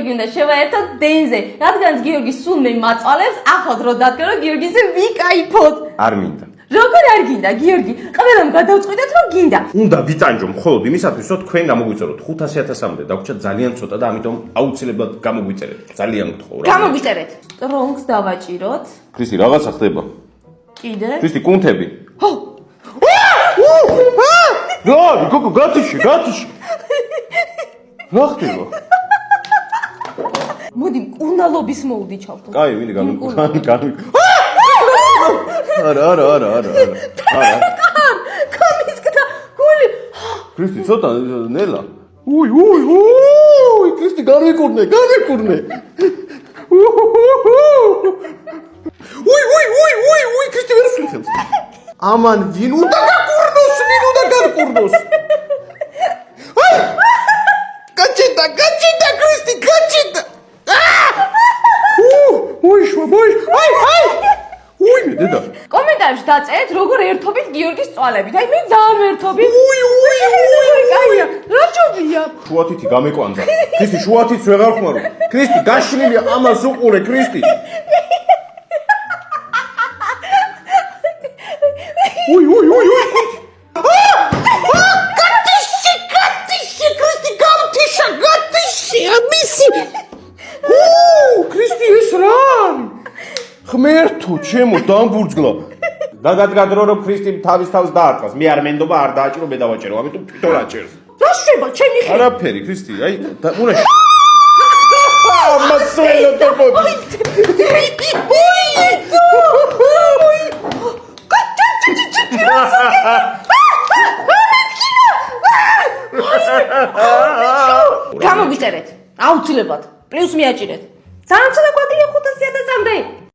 გიორგი უნდა შევაერთოთ დენზე. რადგანაც გიორგი სულ მე მაწვალებს, ახლა დრო დადგა რომ გიორგიზე ვიკაიფოთ. არ მინდა. როგორ არ გინდა გიორგი? ყველამ გადავწყვიტეთ რომ გინდა. უნდა ვიტანჯო მხოლოდ იმისათვის რომ თქვენ გამოგვიწეროთ 500.000-მდე დაგვრჩა ძალიან ცოტა და ამიტომ აუცილებლად გამოგვიწერეთ. ძალიან გთხოვ რა. გამოგვიწერეთ. ტრონკს დავაჭიროთ. ქრისტი რაღაცა ხდება. კიდე? ქრისტი კუნთები. ჰო! რა, გოგო გათიში. რა ხდება? მოდი მკურნალობის მოუდი ჩავთო. კაი, მინდა გამი. არა. კომისკდა გული. ქრისტი ცოტა ნელა. უი, ქრისტი განვიკურნე. უი, ქრისტი ვერ შეხებს. ამან ვინ უნდა გაკურნოს? აი! გაჩიტა, ქრისტი, გაჩიტა. უი, აი! უი, დედა. კომენტარებში დაწერეთ როგორ ერთობით გიორგის წვალებით. აი მე ძალიან ვერთობი. უი. კაია, რა ჯობია? შუათითი გამეკვანდა. ქრისტი შუათიც ვეღარ ხმარო. ქრისტი გაშლილი ამას უყურე, ქრისტი. უი. გათიში, ქრისტი გათიში, ამისი. ქრისტი ეს რა? ხმერთო, ჩემო დამბურძგლა. დაგადგრო რომ ქრისტი თავის თავს დაარტყას. მე არ მენდობა არ დააჭირო, მე დავაჭერო, ამიტომ თვითონ აჭერს. რა შვება, ჩემი ხე? არაფერი, ქრისტი, აი, უნდა მასვენო ტოპოდი. გამოგვიწერეთ. აუცილებლად. პლუს მიაჭირეთ. ძალიან ცოტა კვადრია 500.000-მდე.